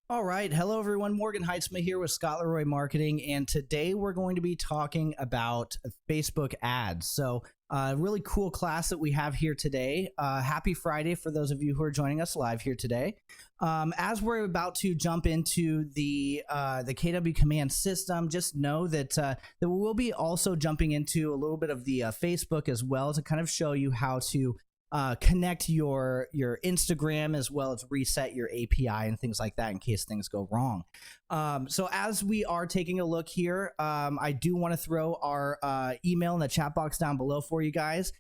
All right. Hello, everyone. Morgan Heitzma here with Scott Leroy Marketing. And today we're going to be talking about Facebook ads. So, really cool class that we have here today. Happy Friday for those of you who are joining us live here today. As we're about to jump into the KW Command system, just know that we will be also jumping into a little bit of the Facebook as well to kind of show you how to connect your Instagram as well as reset your API and things like that in case things go wrong. So as we are taking a look here, I do want to throw our email in the chat box down below for you guys.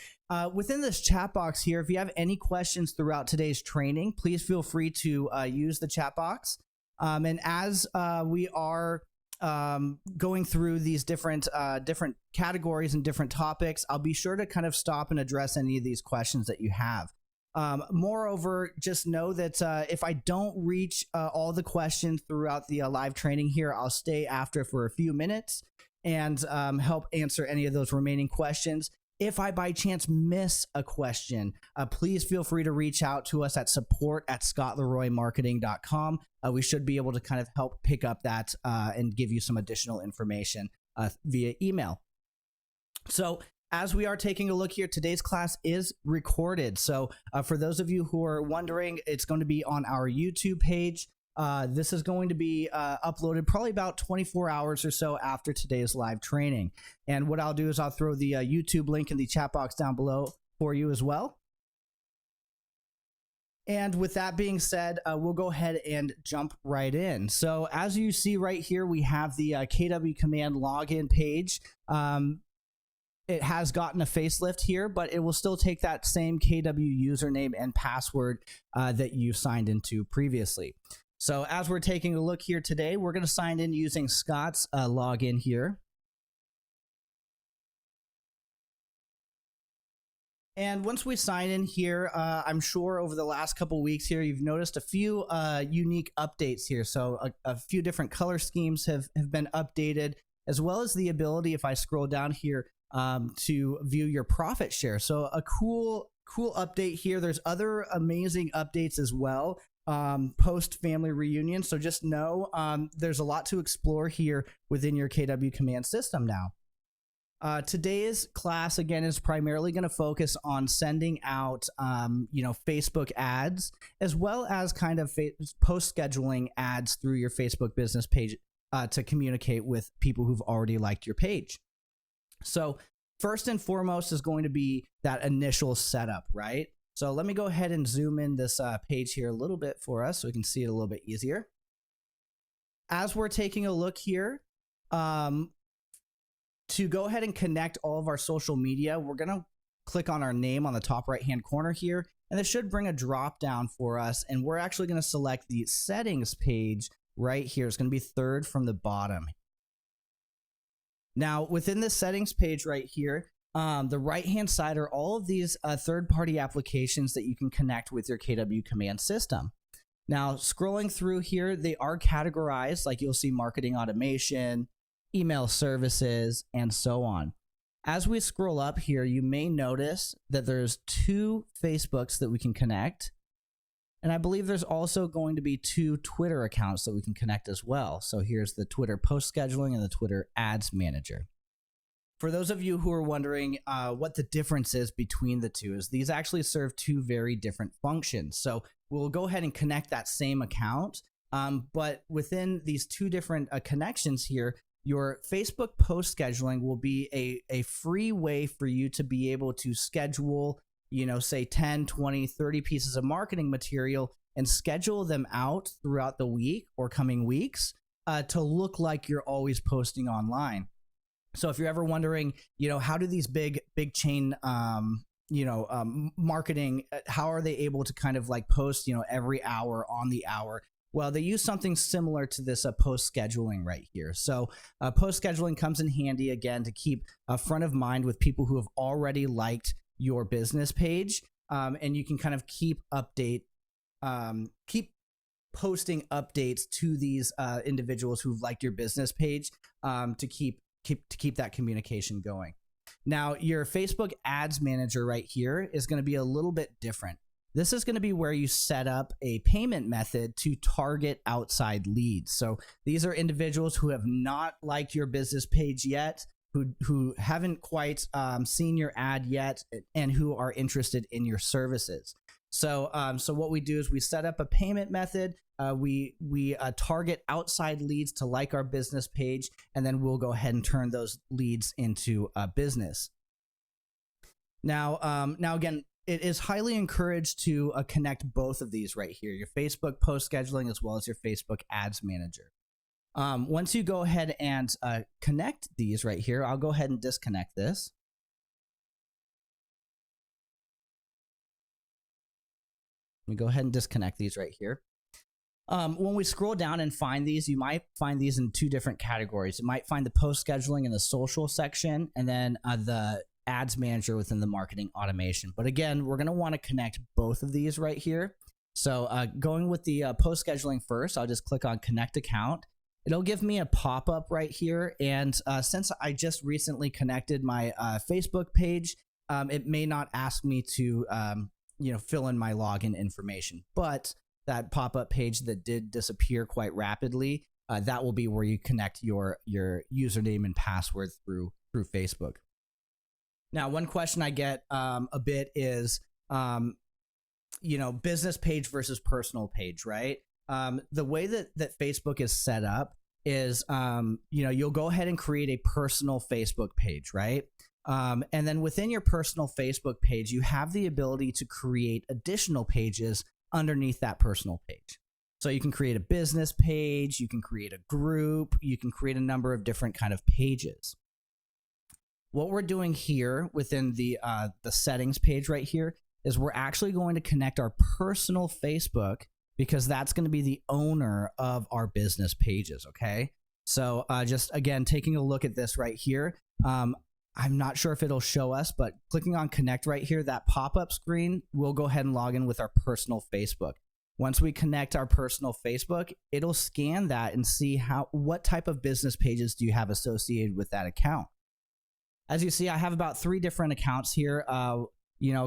Within this chat box here, if you have any questions throughout today's training, please feel free to use the chat box. And as we are going through these different categories and different topics, I'll be sure to kind of stop and address any of these questions that you have. Moreover, just know that if I don't reach all the questions throughout the live training here, I'll stay after for a few minutes and help answer any of those remaining questions. If I by chance miss a question, please feel free to reach out to us at support@scottleroymarketing.com. We should be able to kind of help pick up that and give you some additional information via email. So as we are taking a look here, today's class is recorded. So for those of you who are wondering, it's going to be on our YouTube page. This is going to be uploaded probably about 24 hours or so after today's live training. And what I'll do is I'll throw the YouTube link in the chat box down below for you as well. And with that being said, we'll go ahead and jump right in. So as you see right here, we have the KW Command login page. It has gotten a facelift here, but it will still take that same KW username and password that you signed into previously. So as we're taking a look here today, we're going to sign in using Scott's login here. And once we sign in here, I'm sure over the last couple weeks here, you've noticed a few unique updates here. So a few different color schemes have been updated, as well as the ability, if I scroll down here, to view your profit share. So a cool update here. There's other amazing updates as well. Post family reunion. So just know there's a lot to explore here within your KW Command system now. Today's class again is primarily going to focus on sending out Facebook ads, as well as kind of post scheduling ads through your Facebook business page to communicate with people who've already liked your page. So first and foremost is going to be that initial setup, right? So let me go ahead and zoom in this page here a little bit for us so we can see it a little bit easier. As we're taking a look here, to go ahead and connect all of our social media, we're going to click on our name on the top right-hand corner here, and this should bring a drop down for us. And we're actually going to select the settings page right here. It's going to be third from the bottom. Now, within this settings page right here, the right-hand side are all of these third-party applications that you can connect with your KW Command system. Now, scrolling through here, they are categorized, like you'll see marketing automation, email services, and so on. As we scroll up here, you may notice that there's 2 Facebooks that we can connect. And I believe there's also going to be 2 Twitter accounts that we can connect as well. So here's the Twitter post scheduling and the Twitter ads manager. For those of you who are wondering what the difference is between the two, is these actually serve 2 very different functions. So we'll go ahead and connect that same account, but within these 2 different connections here, your Facebook post scheduling will be a free way for you to be able to schedule, say 10, 20, 30 pieces of marketing material and schedule them out throughout the week or coming weeks to look like you're always posting online. So if you're ever wondering, how do these big chain, marketing, how are they able to kind of like post, every hour on the hour? Well, they use something similar to this post scheduling right here. So post scheduling comes in handy again to keep front of mind with people who have already liked your business page, and you can kind of keep posting updates to these individuals who've liked your business page to keep that communication going. Now, your Facebook ads manager right here is going to be a little bit different. this is going to be where you set up a payment method to target outside leads. So these are individuals who have not liked your business page yet, who haven't quite seen your ad yet, and who are interested in your services. So what we do is we set up a payment method. We target outside leads to like our business page, and then we'll go ahead and turn those leads into a business. Now again, it is highly encouraged to connect both of these right here, your Facebook post scheduling as well as your Facebook ads manager. Once you go ahead and connect these right here, I'll go ahead and disconnect this. Let me go ahead and disconnect these right here. When we scroll down and find these, you might find these in two different categories. You might find the post scheduling in the social section, and then the ads manager within the marketing automation. But again, we're going to want to connect both of these right here. So going with the post scheduling first, I'll just click on connect account. It'll give me a pop-up right here. And since I just recently connected my Facebook page, it may not ask me to fill in my login information. But that pop-up page that did disappear quite rapidly, that will be where you connect your username and password through Facebook. Now, one question I get a bit is, business page versus personal page, right? The way that Facebook is set up is, you'll go ahead and create a personal Facebook page, right? And then within your personal Facebook page, you have the ability to create additional pages underneath that personal page. So you can create a business page, you can create a group, you can create a number of different kind of pages. What we're doing here within the settings page right here is we're actually going to connect our personal Facebook, because that's going to be the owner of our business pages, okay? So just again, taking a look at this right here, I'm not sure if it'll show us, but clicking on connect right here, that pop-up screen, we'll go ahead and log in with our personal Facebook. Once we connect our personal Facebook, it'll scan that and see what type of business pages do you have associated with that account. As you see, I have about 3 different accounts here, a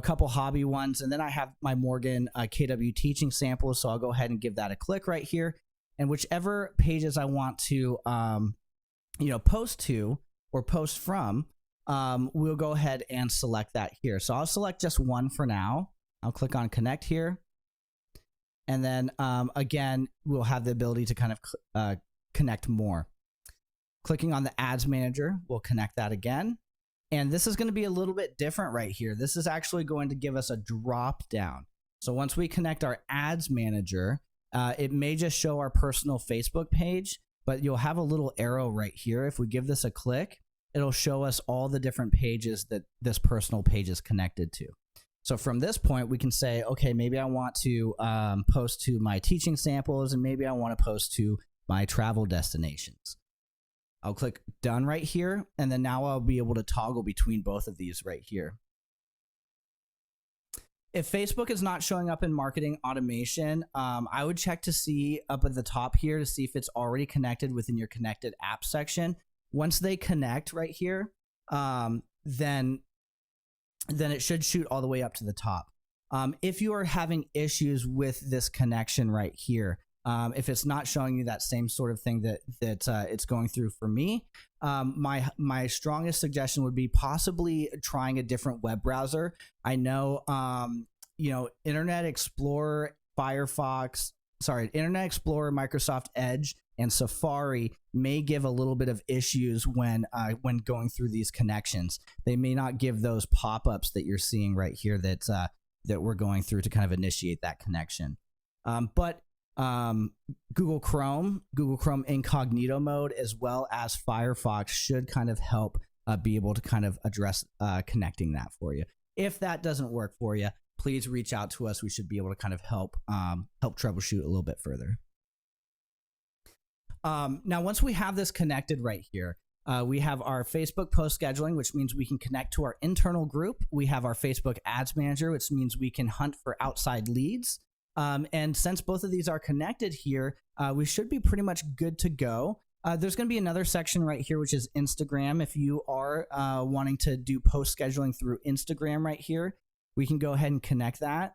couple hobby ones, and then I have my Morgan KW teaching samples. So I'll go ahead and give that a click right here. And whichever pages I want to, post to or post from, we'll go ahead and select that here. So I'll select just one for now. I'll click on connect here. And then again, we'll have the ability to kind of connect more. Clicking on the ads manager, we'll connect that again. And this is going to be a little bit different right here. This is actually going to give us a drop down. So once we connect our ads manager, it may just show our personal Facebook page, but you'll have a little arrow right here. If we give this a click, it'll show us all the different pages that this personal page is connected to. So from this point, we can say, okay, maybe I want to post to my teaching samples, and maybe I want to post to my travel destinations. I'll click done right here, and then now I'll be able to toggle between both of these right here. If Facebook is not showing up in marketing automation, I would check to see up at the top here to see if it's already connected within your connected app section. Once they connect right here, then it should shoot all the way up to the top. If you are having issues with this connection right here, if it's not showing you that same sort of thing that it's going through for me, my strongest suggestion would be possibly trying a different web browser. I know, Internet Explorer, Microsoft Edge, and Safari may give a little bit of issues when going through these connections. They may not give those pop-ups that you're seeing right here that we're going through to kind of initiate that connection. But Google Chrome incognito mode, as well as Firefox, should kind of help be able to kind of address connecting that for you. If that doesn't work for you, please reach out to us. We should be able to kind of help troubleshoot a little bit further. Now, once we have this connected right here, we have our Facebook post scheduling, which means we can connect to our internal group. We have our Facebook ads manager, which means we can hunt for outside leads. And since both of these are connected here, we should be pretty much good to go. There's going to be another section right here, which is Instagram. If you are wanting to do post scheduling through Instagram right here, we can go ahead and connect that.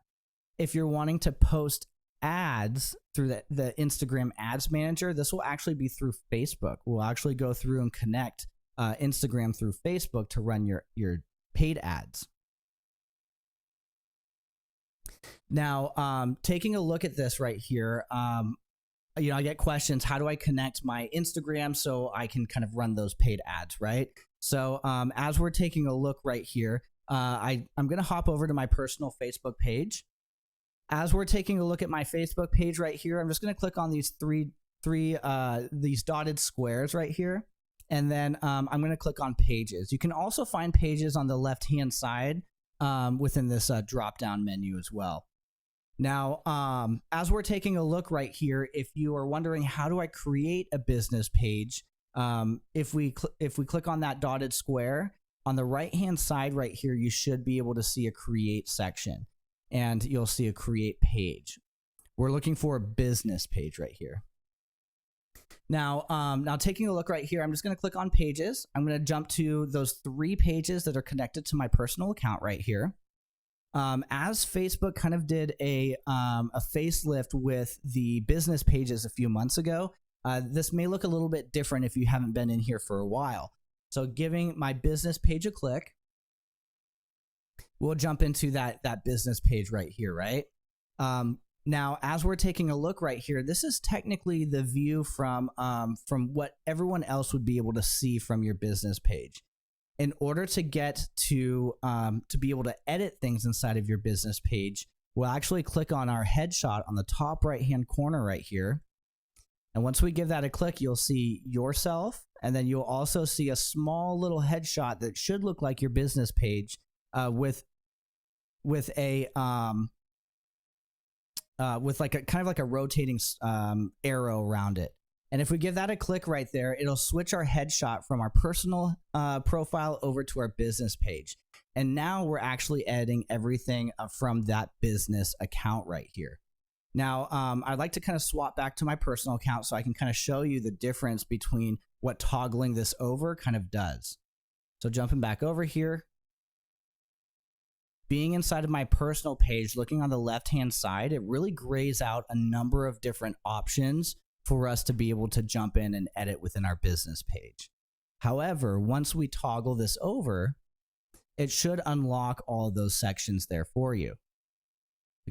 if you're wanting to post ads through the Instagram Ads Manager, this will actually be through Facebook. We'll actually go through and connect Instagram through Facebook to run your paid ads. Now, taking a look at this right here, I get questions, how do I connect my Instagram so I can kind of run those paid ads, right? So as we're taking a look right here, I'm going to hop over to my personal Facebook page. As we're taking a look at my Facebook page right here, I'm just going to click on these these dotted squares right here. And then I'm going to click on pages. You can also find pages on the left-hand side within this drop-down menu as well. Now, as we're taking a look right here, if you are wondering how do I create a business page, if we click on that dotted square on the right-hand side right here, you should be able to see a create section, and you'll see a create page. We're looking for a business page right here. Now, taking a look right here, I'm just going to click on pages. I'm going to jump to those 3 pages that are connected to my personal account right here. As Facebook kind of did a facelift with the business pages a few months ago, this may look a little bit different if you haven't been in here for a while. So giving my business page a click, we'll jump into that business page right here, right? Now, as we're taking a look right here, this is technically the view from what everyone else would be able to see from your business page. In order to get to be able to edit things inside of your business page, we'll actually click on our headshot on the top right-hand corner right here. And once we give that a click, you'll see yourself, and then you'll also see a small little headshot that should look like your business page with a with like a kind of like a rotating arrow around it. And if we give that a click right there, it'll switch our headshot from our personal profile over to our business page. And now we're actually editing everything from that business account right here. Now, I'd like to kind of swap back to my personal account so I can kind of show you the difference between what toggling this over kind of does. So jumping back over here, being inside of my personal page, looking on the left-hand side, it really grays out a number of different options for us to be able to jump in and edit within our business page. However, once we toggle this over, it should unlock all of those sections there for you.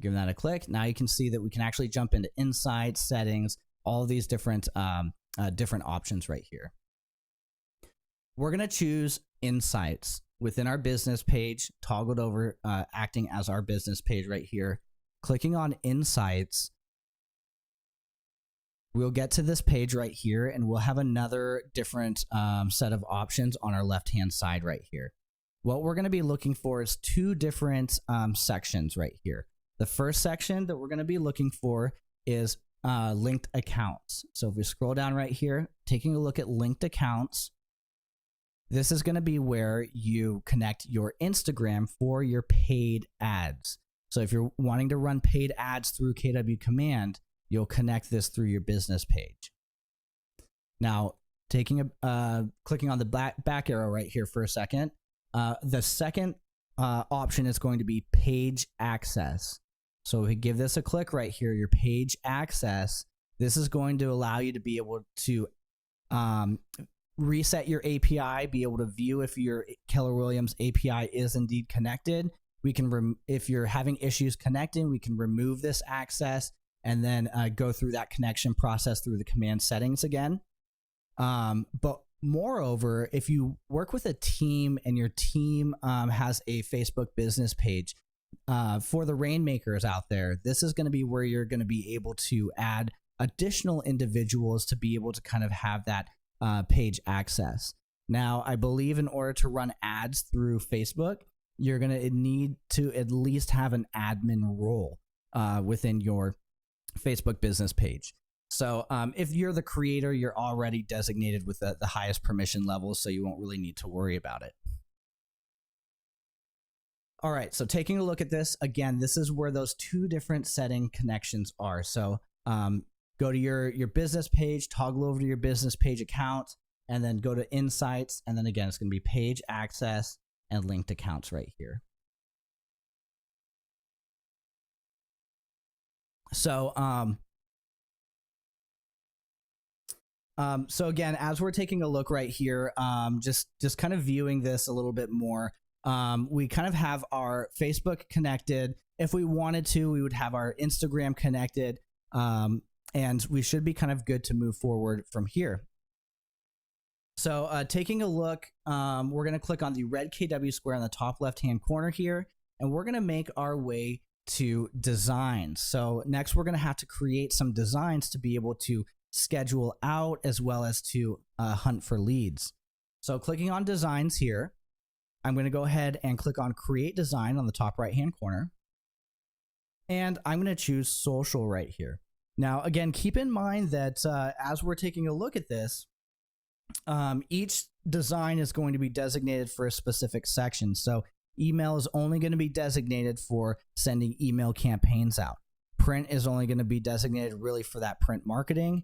Giving that a click, now you can see that we can actually jump into Insights, Settings, all these different options right here. We're going to choose Insights within our business page, toggled over, acting as our business page right here. Clicking on Insights, we'll get to this page right here, and we'll have another different set of options on our left-hand side right here. What we're going to be looking for is 2 different sections right here. The first section that we're going to be looking for is linked accounts. So if we scroll down right here, taking a look at linked accounts, this is going to be where you connect your Instagram for your paid ads. So if you're wanting to run paid ads through KW Command, you'll connect this through your business page. Now, clicking on the back arrow right here for a second, the second option is going to be page access. So if we give this a click right here, your page access, this is going to allow you to be able to reset your API, be able to view if your Keller Williams API is indeed connected. We can, if you're having issues connecting, we can remove this access and then go through that connection process through the command settings again. But moreover, if you work with a team and your team has a Facebook business page, for the rainmakers out there, this is going to be where you're going to be able to add additional individuals to be able to kind of have that page access. Now, I believe in order to run ads through Facebook, you're going to need to at least have an admin role within your Facebook business page. So if you're the creator, you're already designated with the highest permission levels, so you won't really need to worry about it. All right, so taking a look at this, again, this is where those 2 different setting connections are. So go to your business page, toggle over to your business page account, and then go to Insights, and then again, it's going to be page access and linked accounts right here. So, so again, as we're taking a look right here, just kind of viewing this a little bit more, we kind of have our Facebook connected. If we wanted to, we would have our Instagram connected, and we should be kind of good to move forward from here. So taking a look, we're going to click on the red KW square on the top left-hand corner here, and we're going to make our way to designs. So next we're going to have to create some designs to be able to schedule out as well as to hunt for leads. So clicking on designs here, I'm going to go ahead and click on create design on the top right hand corner, and I'm going to choose social right here. Now again, keep in mind that as we're taking a look at this, each design is going to be designated for a specific section. So email is only going to be designated for sending email campaigns out. Print is only going to be designated really for that print marketing.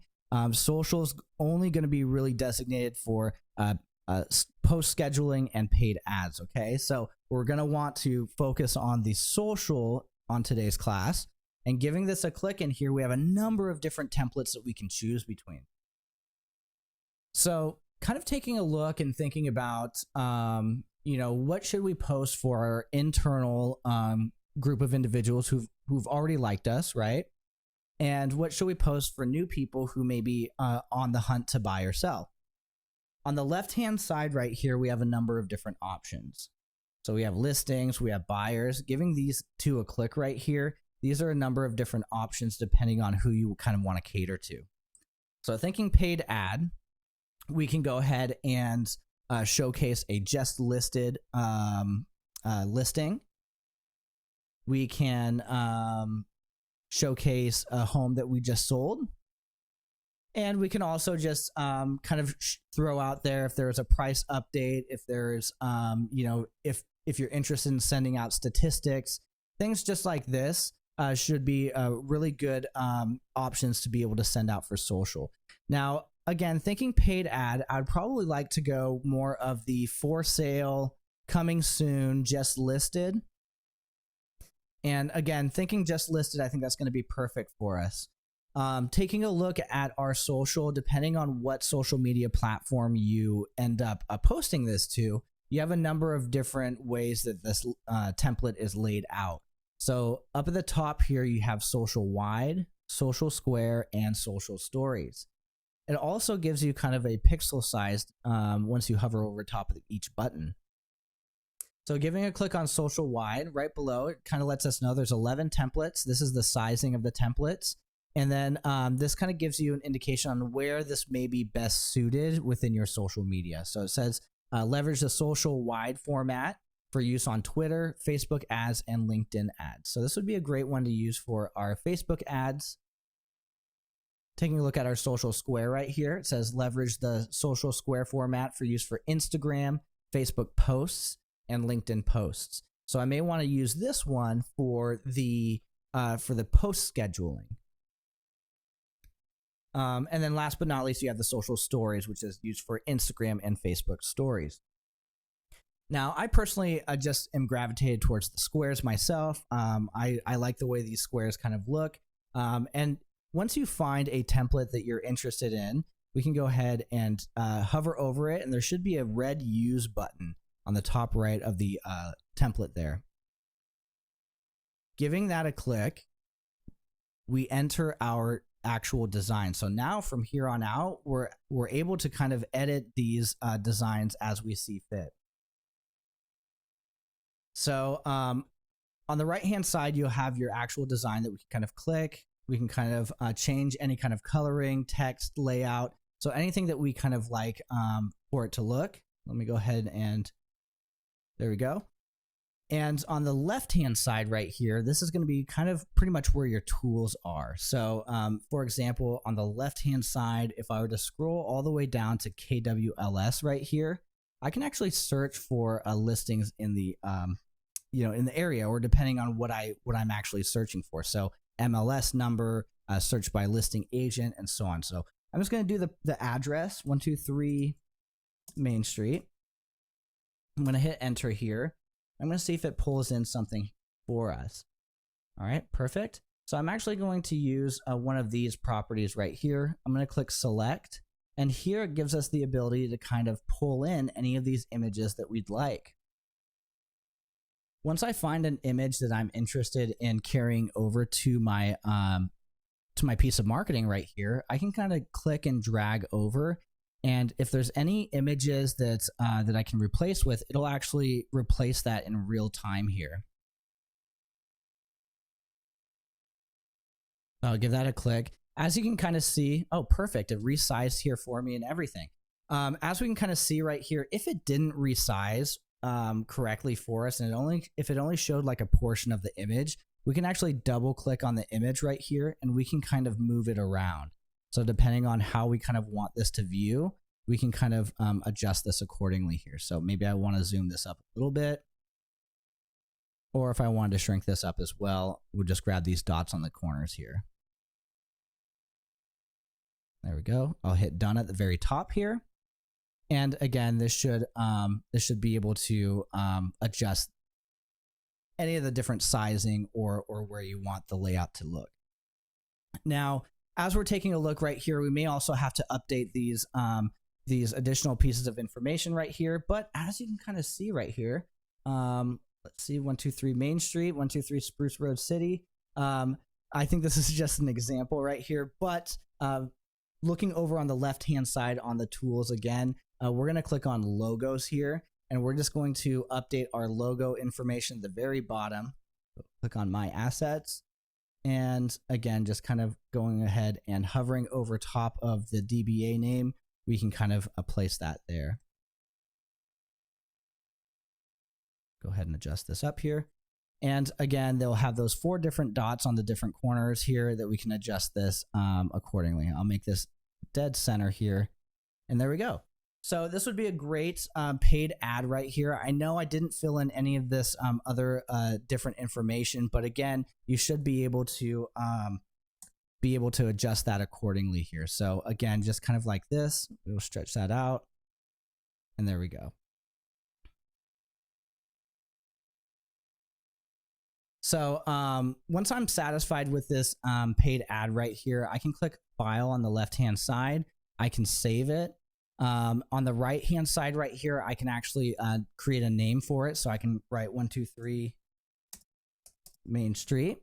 Social is only going to be really designated for post scheduling and paid ads. Okay, so we're going to want to focus on the social on today's class, and giving this a click in here, we have a number of different templates that we can choose between. So kind of taking a look and thinking about, what should we post for our internal group of individuals who've already liked us, right? And what should we post for new people who may be on the hunt to buy or sell? On the left-hand side right here, we have a number of different options. So we have listings, we have buyers. Giving these two a click right here, these are a number of different options depending on who you kind of want to cater to. So thinking paid ad, we can go ahead and showcase a just listed listing. We can showcase a home that we just sold. And we can also just kind of throw out there if there's a price update, if there's, if you're interested in sending out statistics, things just like this should be really good options to be able to send out for social. Now, again, thinking paid ad, I'd probably like to go more of the for sale, coming soon, just listed. And again, thinking just listed, I think that's going to be perfect for us. Taking a look at our social, depending on what social media platform you end up posting this to, you have a number of different ways that this template is laid out. So up at the top here, you have social wide, social square, and social stories. It also gives you kind of a pixel sized once you hover over top of each button. So giving a click on social wide right below, it kind of lets us know there's 11 templates. This is the sizing of the templates. And then this kind of gives you an indication on where this may be best suited within your social media. So it says leverage the social wide format for use on Twitter, Facebook ads, and LinkedIn ads. So this would be a great one to use for our Facebook ads. Taking a look at our social square right here, it says leverage the social square format for use for Instagram, Facebook posts, and LinkedIn posts. So I may want to use this one for the post scheduling. And then last but not least, you have the social stories, which is used for Instagram and Facebook stories. Now, I personally just am gravitated towards the squares myself. I like the way these squares kind of look. And once you find a template that you're interested in, we can go ahead and hover over it, and there should be a red use button on the top right of the template there. Giving that a click, we enter our actual design. So now from here on out, we're able to kind of edit these designs as we see fit. So on the right hand side, you'll have your actual design that we can kind of click. We can kind of change any kind of coloring, text, layout. So anything that we kind of like for it to look. Let me go ahead and there we go. And on the left-hand side right here, this is going to be kind of pretty much where your tools are. So for example, on the left-hand side, if I were to scroll all the way down to KWLS right here, I can actually search for listings in the, in the area, or depending on what I'm actually searching for. So MLS number, search by listing agent, and so on. So I'm just going to do the address, 123 Main Street. I'm going to hit enter here. I'm going to see if it pulls in something for us. All right, perfect. So I'm actually going to use one of these properties right here. I'm going to click select, and here it gives us the ability to kind of pull in any of these images that we'd like. Once I find an image that I'm interested in carrying over to my piece of marketing right here, I can kind of click and drag over. And if there's any images that I can replace with, it'll actually replace that in real time here. I'll give that a click. As you can kind of see, oh, perfect. It resized here for me and everything. As we can kind of see right here, if it didn't resize correctly for us, and if it only showed like a portion of the image, we can actually double click on the image right here and we can kind of move it around. So depending on how we kind of want this to view, we can kind of adjust this accordingly here. So maybe I want to zoom this up a little bit. Or if I wanted to shrink this up as well, we'll just grab these dots on the corners here. There we go. I'll hit done at the very top here. And again, this should be able to adjust any of the different sizing or where you want the layout to look. Now, as we're taking a look right here, we may also have to update these additional pieces of information right here. But as you can kind of see right here, let's see, 123 Main Street, 123 Spruce Road City. I think this is just an example right here, but looking over on the left-hand side on the tools again, we're going to click on logos here, and we're just going to update our logo information at the very bottom. Click on My Assets, and again, just kind of going ahead and hovering over top of the DBA name, we can kind of place that there. Go ahead and adjust this up here. And again, they'll have those 4 different dots on the different corners here that we can adjust this accordingly. I'll make this dead center here. And there we go. So this would be a great paid ad right here. I know I didn't fill in any of this other different information, but again, you should be able to adjust that accordingly here. So again, just kind of like this, we'll stretch that out. And there we go. So once I'm satisfied with this paid ad right here, I can click File on the left-hand side. I can save it. On the right-hand side right here, I can actually create a name for it. So I can write 123 Main Street,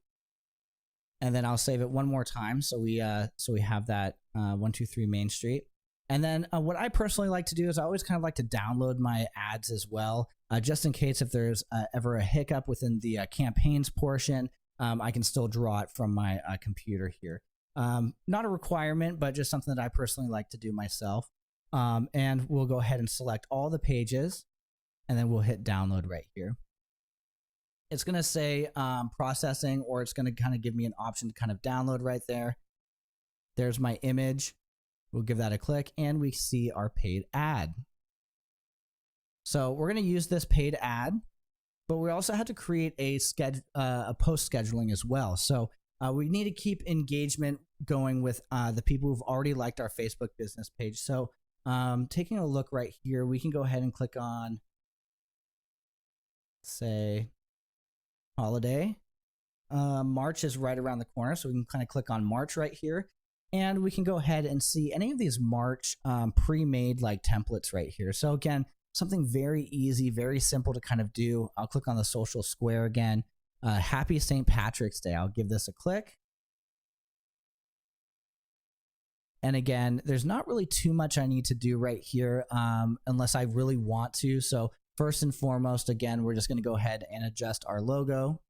and then I'll save it one more time. So we have that 123 Main Street. And then what I personally like to do is I always kind of like to download my ads as well, just in case if there's ever a hiccup within the campaigns portion, I can still draw it from my computer here. Not a requirement, but just something that I personally like to do myself. And we'll go ahead and select all the pages, and then we'll hit download right here. It's going to say processing, or it's going to kind of give me an option to kind of download right there. There's my image. We'll give that a click, and we see our paid ad. So we're going to use this paid ad, but we also have to create a post scheduling as well. So we need to keep engagement going with the people who've already liked our Facebook business page. So taking a look right here, we can go ahead and click on, say, holiday. March is right around the corner, so we can kind of click on March right here. And we can go ahead and see any of these March pre-made like templates right here. So again, something very easy, very simple to kind of do. I'll click on the social square again. Happy St. Patrick's Day. I'll give this a click. And again, there's not really too much I need to do right here unless I really want to. So first and foremost, again, we're just going to go ahead and adjust our logo.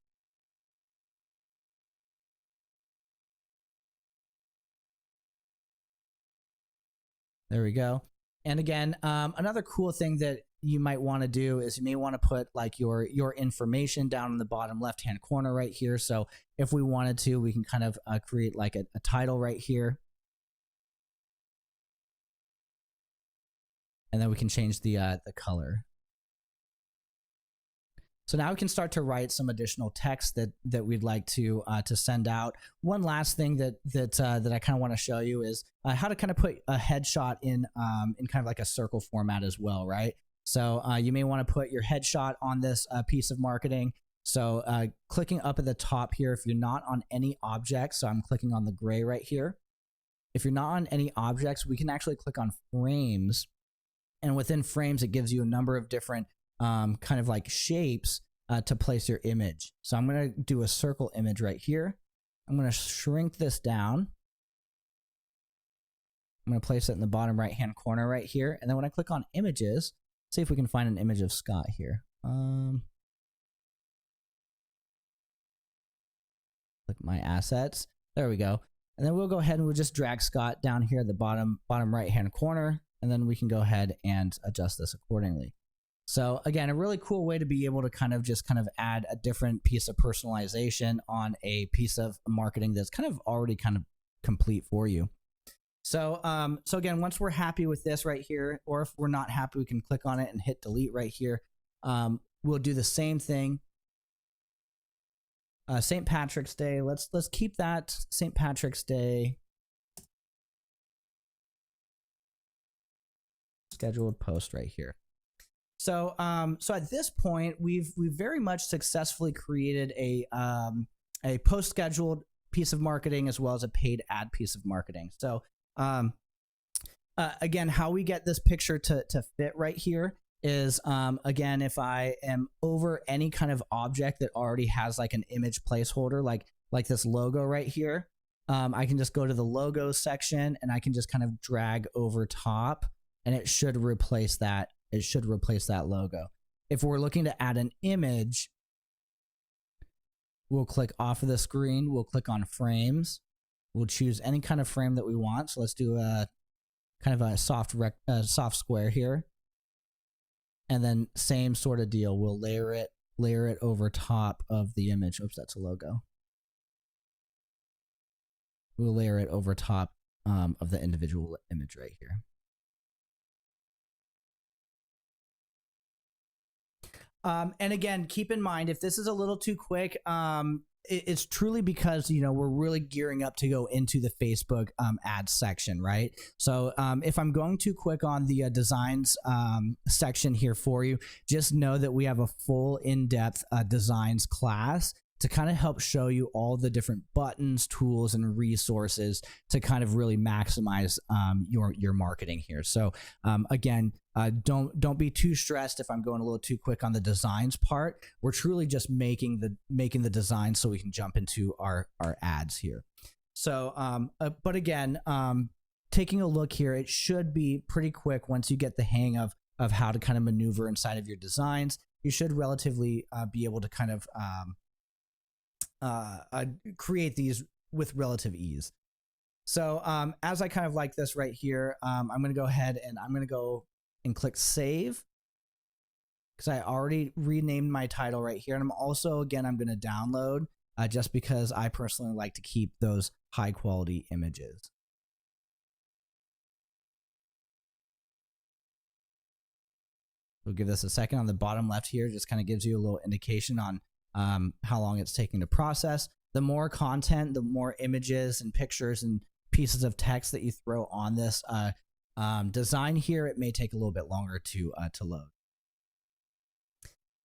There we go. And again, another cool thing that you might want to do is you may want to put like your information down in the bottom left-hand corner right here. So if we wanted to, we can kind of create like a title right here. And then we can change the color. So now we can start to write some additional text that we'd like to send out. One last thing that I kind of want to show you is how to kind of put a headshot in kind of like a circle format as well, right? So you may want to put your headshot on this piece of marketing. So clicking up at the top here, if you're not on any objects, so I'm clicking on the gray right here. If you're not on any objects, we can actually click on frames. And within frames, it gives you a number of different kind of like shapes to place your image. So I'm going to do a circle image right here. I'm going to shrink this down. I'm going to place it in the bottom right-hand corner right here. And then when I click on images, see if we can find an image of Scott here. Click my assets. There we go. And then we'll go ahead and we'll just drag Scott down here at the bottom right-hand corner. And then we can go ahead and adjust this accordingly. So again, a really cool way to be able to kind of add a different piece of personalization on a piece of marketing that's kind of already kind of complete for you. So, so again, once we're happy with this right here, or if we're not happy, we can click on it and hit delete right here. We'll do the same thing. St. Patrick's Day. Let's keep that St. Patrick's Day scheduled post right here. So, so at this point, we've very much successfully created a post-scheduled piece of marketing as well as a paid ad piece of marketing. So, again, how we get this picture to fit right here is, again, if I am over any kind of object that already has like an image placeholder, like this logo right here, I can just go to the logos section and I can just kind of drag over top, and it should replace that. It should replace that logo. If we're looking to add an image, we'll click off of the screen. We'll click on frames. We'll choose any kind of frame that we want. So let's do a kind of a soft square here. And then same sort of deal. We'll layer it over top of the image. Oops, that's a logo. We'll layer it over top of the individual image right here. And again, keep in mind, if this is a little too quick, it's truly because, you know, we're really gearing up to go into the Facebook ads section, right? So if I'm going too quick on the designs section here for you, just know that we have a full in-depth designs class to kind of help show you all the different buttons, tools, and resources to kind of really maximize your marketing here. So again, don't be too stressed if I'm going a little too quick on the designs part. We're truly just making the design so we can jump into our ads here. So, but again, taking a look here, it should be pretty quick once you get the hang of how to kind of maneuver inside of your designs. You should relatively be able to kind of create these with relative ease. So as I kind of like this right here, I'm going to go ahead and I'm going to go and click save because I already renamed my title right here. And I'm also, again, I'm going to download just because I personally like to keep those high quality images. We'll give this a second. On the bottom left here, just kind of gives you a little indication on how long it's taking to process. The more content, the more images and pictures and pieces of text that you throw on this design here, it may take a little bit longer to load.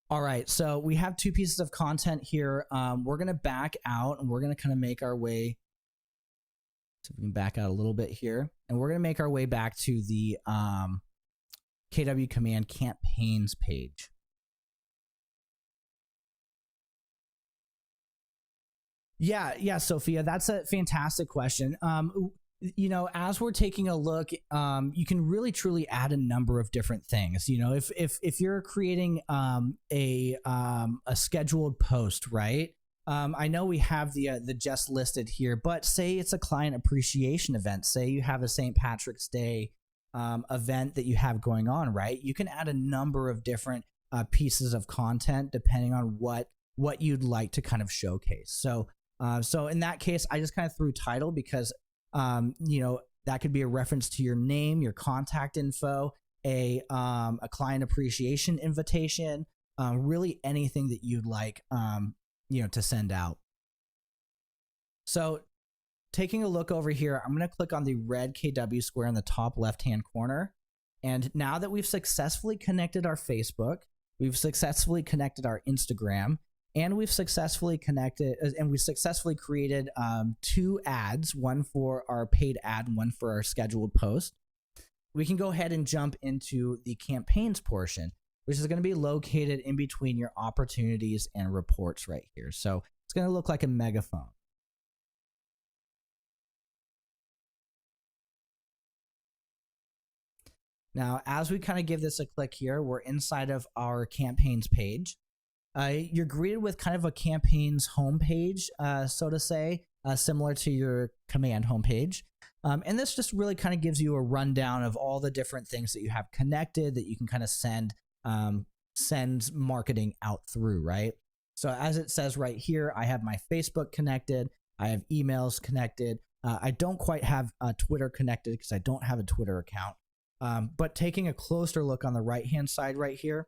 All right, so we have two pieces of content here. We're going to back out and we're going to kind of make our way. So we can back out a little bit here, and we're going to make our way back to the KW Command campaigns page. Yeah, Sophia, that's a fantastic question. You know, as we're taking a look, you can really truly add a number of different things. You know, if you're creating a scheduled post, right? I know we have the just listed here, but say it's a client appreciation event. Say you have a St. Patrick's Day event that you have going on, right? You can add a number of different pieces of content depending on what you'd like to kind of showcase. So in that case, I just kind of threw title because you know, that could be a reference to your name, your contact info, a client appreciation invitation, really anything that you'd like, you know, to send out. So taking a look over here, I'm going to click on the red KW square in the top left-hand corner. And now that we've successfully connected our Facebook, we've successfully connected our Instagram, And we've successfully connected and we successfully created 2 ads, one for our paid ad and one for our scheduled post. We can go ahead and jump into the campaigns portion, which is going to be located in between your opportunities and reports right here. So it's going to look like a megaphone. Now, as we kind of give this a click here, we're inside of our campaigns page. You're greeted with kind of a campaigns homepage, so to say, similar to your command homepage. And this just really kind of gives you a rundown of all the different things that you have connected that you can kind of send marketing out through, right? So as it says right here, I have my Facebook connected. I have emails connected. I don't quite have Twitter connected because I don't have a Twitter account. But taking a closer look on the right-hand side right here,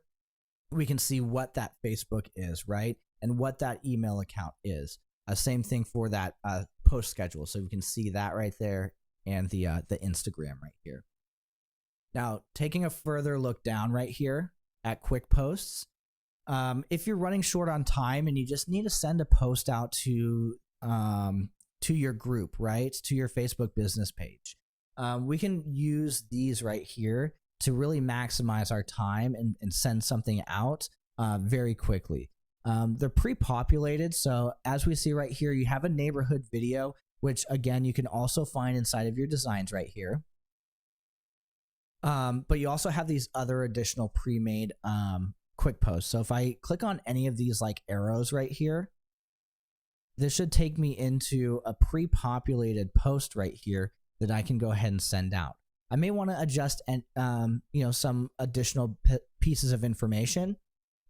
we can see what that Facebook is, right? And what that email account is. Same thing for that post schedule. So we can see that right there and the Instagram right here. Now, taking a further look down right here at quick posts, if you're running short on time and you just need to send a post out to your group, right? To your Facebook business page. We can use these right here to really maximize our time and send something out very quickly. They're pre-populated, so as we see right here, you have a neighborhood video, which again, you can also find inside of your designs right here. But you also have these other additional pre-made quick posts. So if I click on any of these like arrows right here, this should take me into a pre-populated post right here that I can go ahead and send out. I may want to adjust and some additional pieces of information,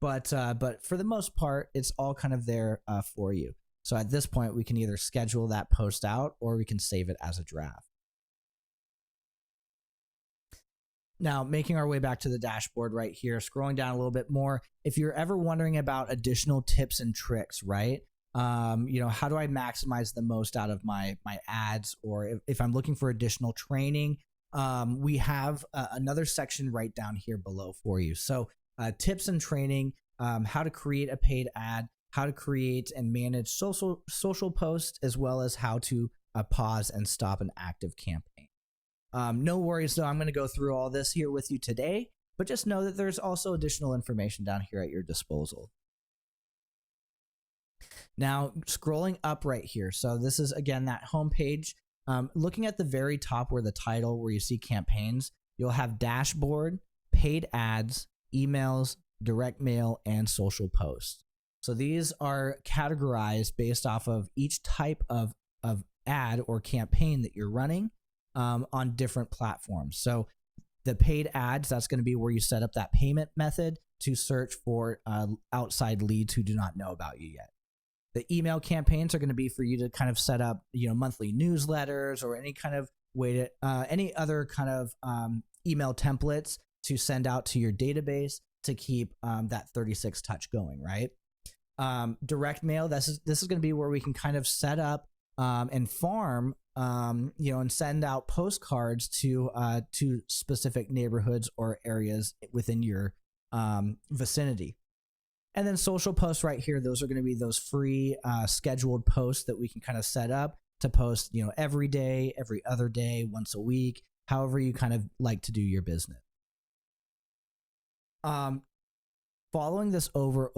but for the most part, it's all kind of there for you. So at this point, we can either schedule that post out or we can save it as a draft. Now, making our way back to the dashboard right here, scrolling down a little bit more. If you're ever wondering about additional tips and tricks, right? How do I maximize the most out of my ads, or if I'm looking for additional training, we have another section right down here below for you. So tips and training, how to create a paid ad, how to create and manage social posts, as well as how to pause and stop an active campaign. No worries though, I'm going to go through all this here with you today, but just know that there's also additional information down here at your disposal. Now, scrolling up right here. So this is, again, that homepage. Looking at the very top where the title, where you see campaigns, you'll have dashboard, paid ads, emails, direct mail, and social posts. So these are categorized based off of each type of ad or campaign that you're running on different platforms. So the paid ads, that's going to be where you set up that payment method to search for outside leads who do not know about you yet. The email campaigns are going to be for you to kind of set up, monthly newsletters or any kind of way to, any other kind of email templates to send out to your database to keep that 36 touch going, right? Direct mail, this is going to be where we can kind of set up and farm, and send out postcards to specific neighborhoods or areas within your vicinity. And then social posts right here, those are going to be those free scheduled posts that we can kind of set up to post, every day, every other day, once a week, however you kind of like to do your business. Following this over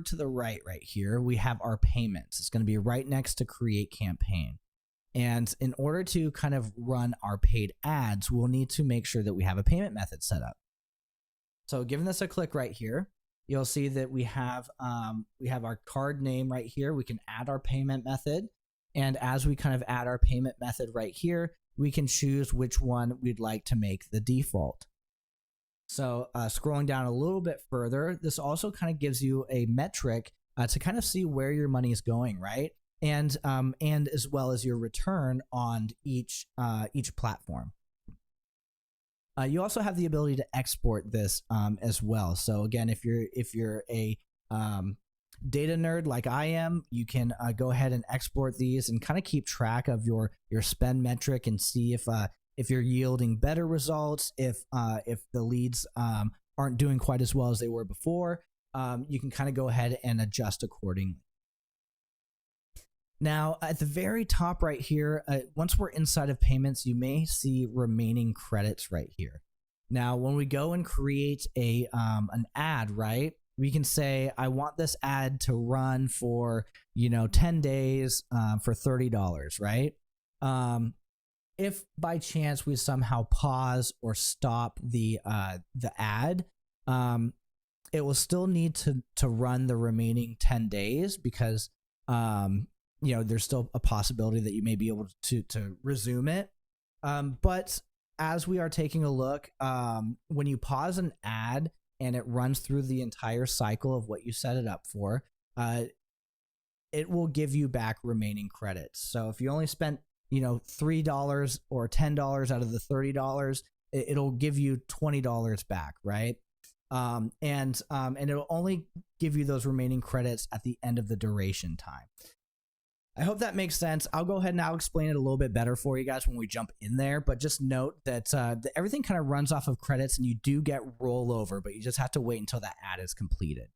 to the right here, we have our payments. It's going to be right next to create campaign. And in order to kind of run our paid ads, we'll need to make sure that we have a payment method set up. So giving this a click right here, you'll see that we have our card name right here. We can add our payment method. And as we kind of add our payment method right here, we can choose which one we'd like to make the default. So scrolling down a little bit further, this also kind of gives you a metric to kind of see where your money is going, right? And as well as your return on each platform. You also have the ability to export this as well. So again, if you're a data nerd like I am, you can go ahead and export these and kind of keep track of your spend metric and see if you're yielding better results, if the leads aren't doing quite as well as they were before, you can kind of go ahead and adjust accordingly. Now, at the very top right here, once we're inside of payments, you may see remaining credits right here. Now, when we go and create an ad, right, we can say, I want this ad to run for, 10 days for $30, right? If by chance we somehow pause or stop the ad, it will still need to run the remaining 10 days because there's still a possibility that you may be able to resume it. But as we are taking a look, when you pause an ad and it runs through the entire cycle of what you set it up for, it will give you back remaining credits. So if you only spent $3 or $10 out of the $30, it'll give you $20 back, right? And it'll only give you those remaining credits at the end of the duration time. I hope that makes sense. I'll go ahead and I'll explain it a little bit better for you guys when we jump in there, but just note that everything kind of runs off of credits and you do get rollover, but you just have to wait until that ad is completed.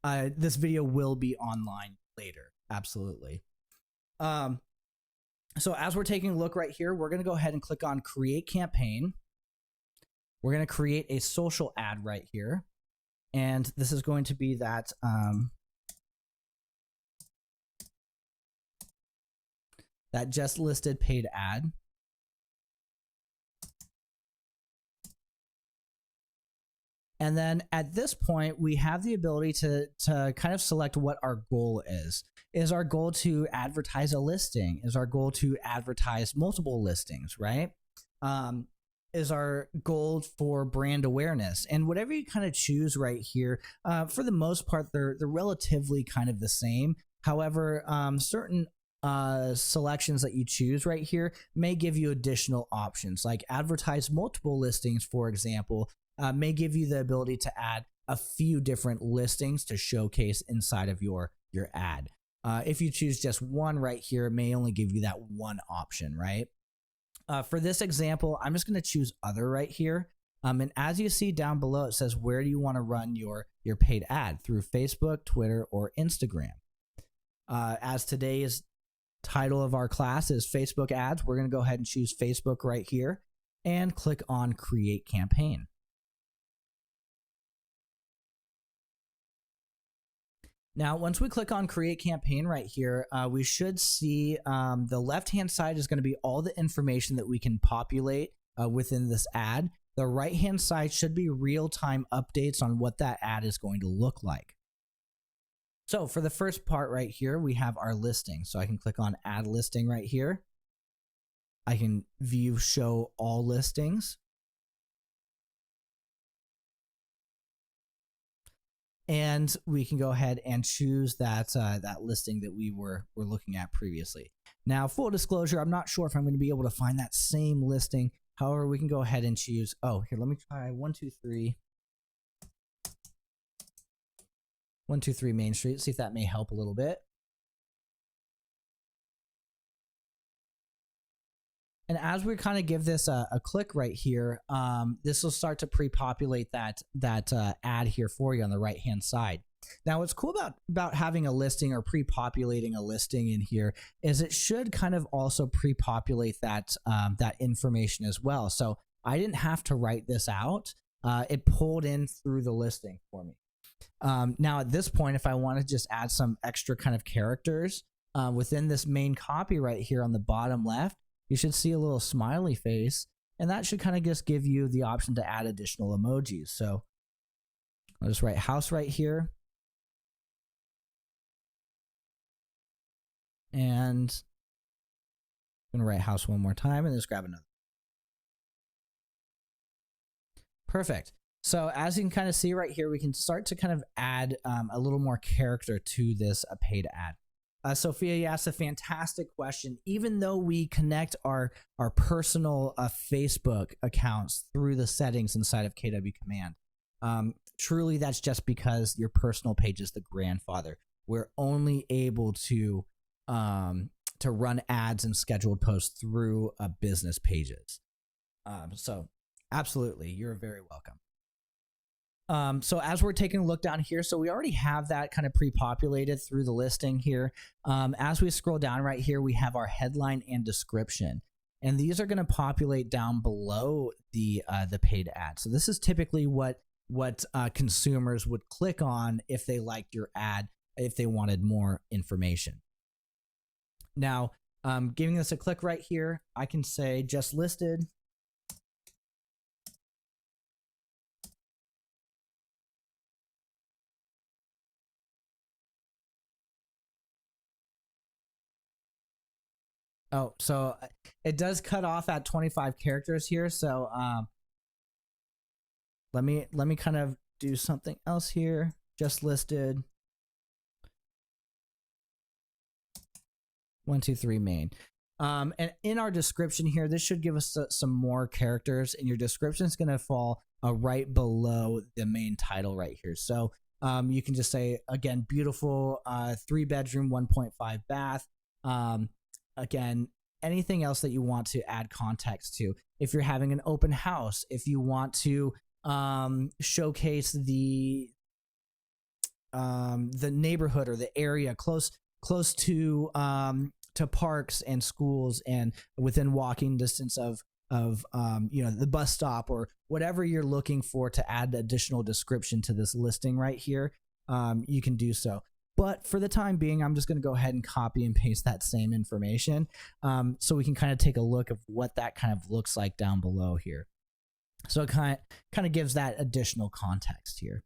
This video will be online later. Absolutely. So as we're taking a look right here, we're going to go ahead and click on Create Campaign. We're going to create a social ad right here. And this is going to be that that just listed paid ad. And then at this point, we have the ability to kind of select what our goal is. Is our goal to advertise a listing? Is our goal to advertise multiple listings, right? Is our goal for brand awareness? And whatever you kind of choose right here, for the most part, they're relatively kind of the same. However, certain selections that you choose right here may give you additional options, like advertise multiple listings, for example, may give you the ability to add a few different listings to showcase inside of your ad. If you choose just one right here, it may only give you that one option, right? For this example, I'm just going to choose other right here. And as you see down below, it says, where do you want to run your paid ad? Through Facebook, Twitter, or Instagram. As today's title of our class is Facebook ads, we're going to go ahead and choose Facebook right here and click on Create Campaign. Now, once we click on Create Campaign right here, we should see the left-hand side is going to be all the information that we can populate within this ad. The right-hand side should be real-time updates on what that ad is going to look like. So for the first part right here, we have our listing. So I can click on Add Listing right here. I can view Show All Listings. And we can go ahead and choose that listing that we were looking at previously. Now, full disclosure, I'm not sure if I'm going to be able to find that same listing. However, we can go ahead and choose, here, let me try 123 Main Street, see if that may help a little bit. And as we kind of give this a click right here, this will start to pre-populate that ad here for you on the right-hand side. Now, what's cool about having a listing or pre-populating a listing in here is it should kind of also pre-populate that information as well. So I didn't have to write this out. It pulled in through the listing for me. Now, at this point, if I want to just add some extra kind of characters within this main copy right here on the bottom left, you should see a little smiley face, and that should kind of just give you the option to add additional emojis. So I'll just write house right here. And I'm going to write house one more time and just grab another. Perfect. So as you can kind of see right here, we can start to kind of add a little more character to this paid ad. Sophia, you asked a fantastic question. Even though we connect our personal Facebook accounts through the settings inside of KW Command, truly that's just because your personal page is the grandfather. We're only able to run ads and scheduled posts through business pages. So absolutely, you're very welcome. So as we're taking a look down here, so we already have that kind of pre-populated through the listing here. As we scroll down right here, we have our headline and description, and these are going to populate down below the paid ad. So this is typically what consumers would click on if they liked your ad, if they wanted more information. Now, giving this a click right here, I can say just listed. Oh, so it does cut off at 25 characters here. So let me kind of do something else here. Just listed 1, 2, 3 main. And in our description here, this should give us some more characters, and your description is going to fall right below the main title right here. So you can just say, again, beautiful 3-bedroom, 1.5 bath. Again, anything else that you want to add context to. If you're having an open house, if you want to showcase the neighborhood or the area close to parks and schools and within walking distance of the bus stop or whatever you're looking for to add additional description to this listing right here, you can do so. But for the time being, I'm just going to go ahead and copy and paste that same information so we can kind of take a look of what that kind of looks like down below here. So it kind of gives that additional context here.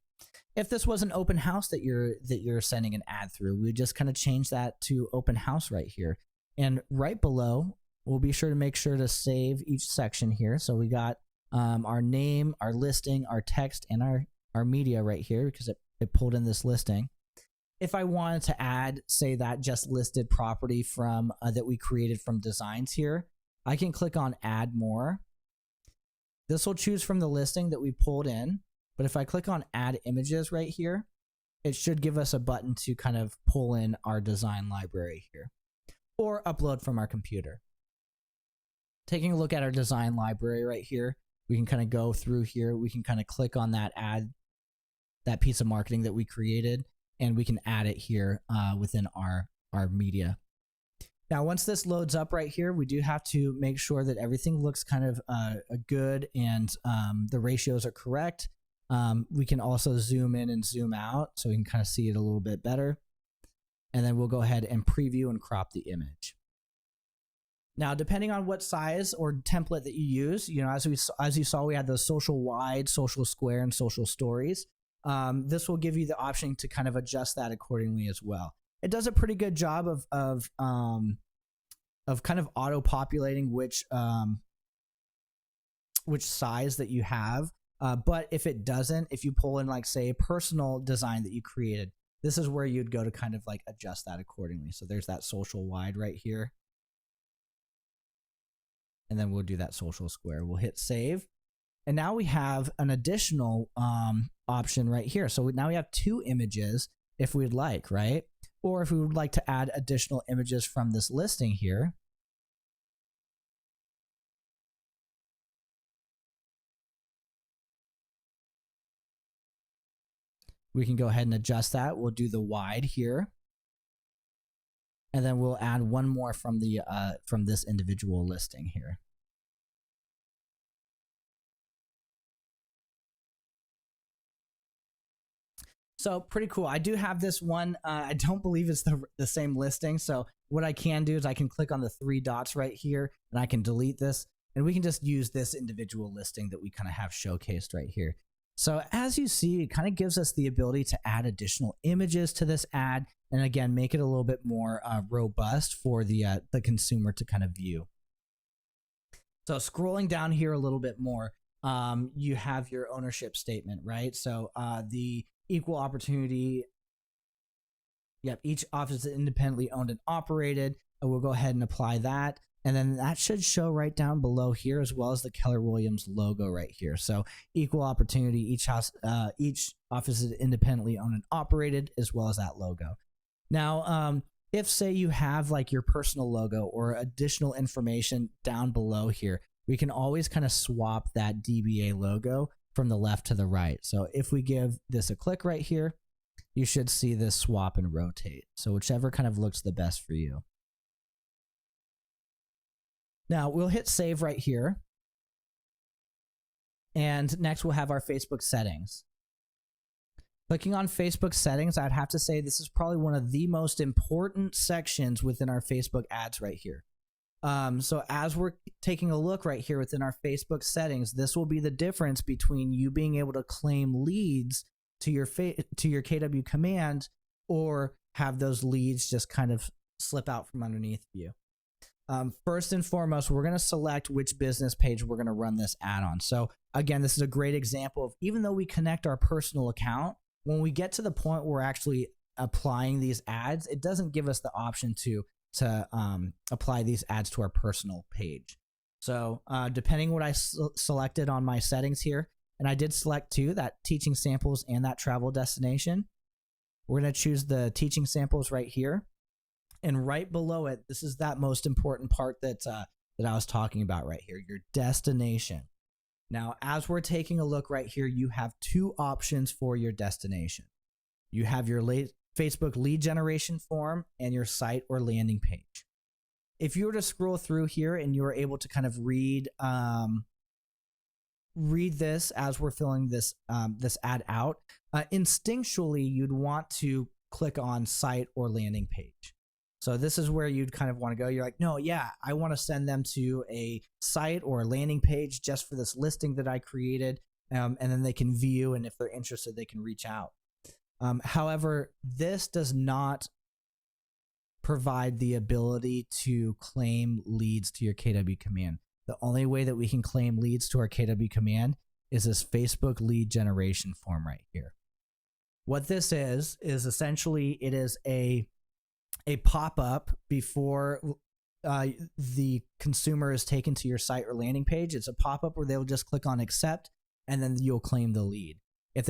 If this was an open house that you're sending an ad through, we would just kind of change that to open house right here. And right below, we'll be sure to make sure to save each section here. So we got our name, our listing, our text, and our media right here because it pulled in this listing. If I wanted to add, say, that just listed property from that we created from designs here, I can click on add more. This will choose from the listing that we pulled in. But if I click on add images right here, it should give us a button to kind of pull in our design library here or upload from our computer. Taking a look at our design library right here, we can kind of go through here. We can kind of click on that that piece of marketing that we created, and we can add it here within our media. Now, once this loads up right here, we do have to make sure that everything looks kind of good and the ratios are correct. We can also zoom in and zoom out so we can kind of see it a little bit better. And then we'll go ahead and preview and crop the image. Now, depending on what size or template that you use, as you saw, we had the social wide, social square, and social stories. This will give you the option to kind of adjust that accordingly as well. It does a pretty good job of kind of auto-populating which size that you have. But if it doesn't, if you pull in, like, say, a personal design that you created, this is where you'd go to kind of like adjust that accordingly. So there's that social wide right here. And then we'll do that social square. We'll hit save. And now we have an additional option right here. So now we have 2 images if we'd like, right? Or if we would like to add additional images from this listing here. We can go ahead and adjust that. We'll do the wide here. And then we'll add one more from the from this individual listing here. So pretty cool. I do have this one. I don't believe it's the same listing. So what I can do is I can click on the 3 dots right here and I can delete this. And we can just use this individual listing that we kind of have showcased right here. So as you see, it kind of gives us the ability to add additional images to this ad. And again, make it a little bit more robust for the consumer to kind of view. So scrolling down here a little bit more, you have your ownership statement, right? So the equal opportunity. Yep, each office is independently owned and operated. And we'll go ahead and apply that. And then that should show right down below here, as well as the Keller Williams logo right here. So equal opportunity, each office is independently owned and operated, as well as that logo. Now, if say you have like your personal logo or additional information down below here, we can always kind of swap that DBA logo from the left to the right. So if we give this a click right here, you should see this swap and rotate. So whichever kind of looks the best for you. Now we'll hit save right here. And next we'll have our Facebook settings. Clicking on Facebook settings, I'd have to say this is probably one of the most important sections within our Facebook ads right here. So as we're taking a look right here within our Facebook settings, this will be the difference between you being able to claim leads to your KW command or have those leads just kind of slip out from underneath you. First and foremost, we're going to select which business page we're going to run this ad on. So again, this is a great example of even though we connect our personal account, when we get to the point where we're actually applying these ads, it doesn't give us the option to apply these ads to our personal page. So depending what I selected on my settings here, and I did select two, that teaching samples and that travel destination. We're going to choose the teaching samples right here. And right below it, this is that most important part that I was talking about right here, your destination. Now, as we're taking a look right here, you have two options for your destination. You have your Facebook lead generation form and your site or landing page. If you were to scroll through here and you were able to kind of read this as we're filling this this ad out, instinctually you'd want to click on site or landing page. So this is where you'd kind of want to go. You're like, no, yeah, I want to send them to a site or a landing page just for this listing that I created, and then they can view, and if they're interested, they can reach out. However, this does not provide the ability to claim leads to your KW command. The only way that we can claim leads to our KW command is this Facebook lead generation form right here. What this is essentially it is a pop-up before the consumer is taken to your site or landing page. It's a pop-up where they'll just click on accept, and then you'll claim the lead. If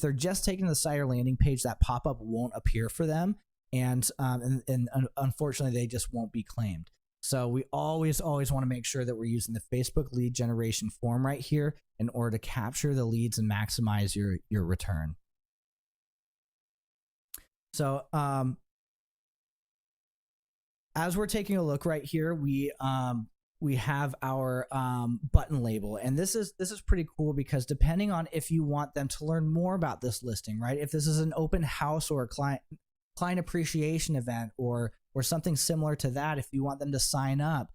they're just taken to the site or landing page, that pop-up won't appear for them, and unfortunately, they just won't be claimed. So we always want to make sure that we're using the Facebook lead generation form right here in order to capture the leads and maximize your return. So as we're taking a look right here, we have our button label, and this is pretty cool because depending on if you want them to learn more about this listing, right? If this is an open house or a client appreciation event or something similar to that, if you want them to sign up,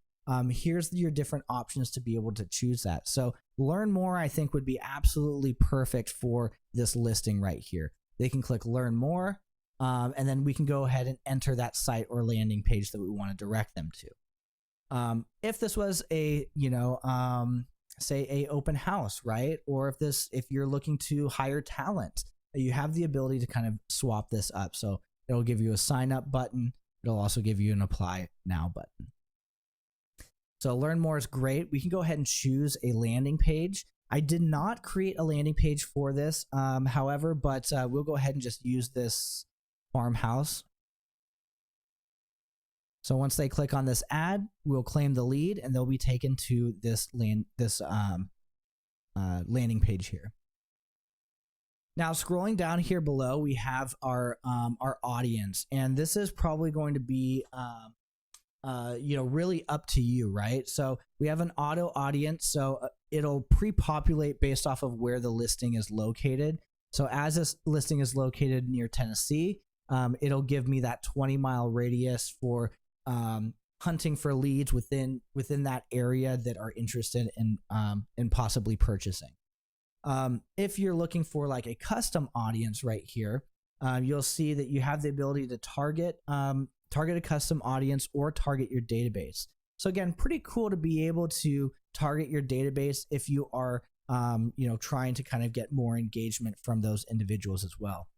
here's your different options to be able to choose that. So learn more, I think, would be absolutely perfect for this listing right here. They can click learn more. And then we can go ahead and enter that site or landing page that we want to direct them to. If this was a, say a open house, right? Or if you're looking to hire talent, you have the ability to kind of swap this up. So it'll give you a sign up button. It'll also give you an apply now button. So learn more is great. We can go ahead and choose a landing page. I did not create a landing page for this, however, but we'll go ahead and just use this farmhouse. So once they click on this ad, we'll claim the lead and they'll be taken to this landing page here. Now scrolling down here below, we have our audience, and this is probably going to be really up to you, right? So we have an auto audience, so it'll pre-populate based off of where the listing is located. So as this listing is located near Tennessee, it'll give me that 20-mile radius for hunting for leads within that area that are interested in possibly purchasing. If you're looking for like a custom audience right here, you'll see that you have the ability to target a custom audience or target your database. So again, pretty cool to be able to target your database if you are trying to kind of get more engagement from those individuals as well.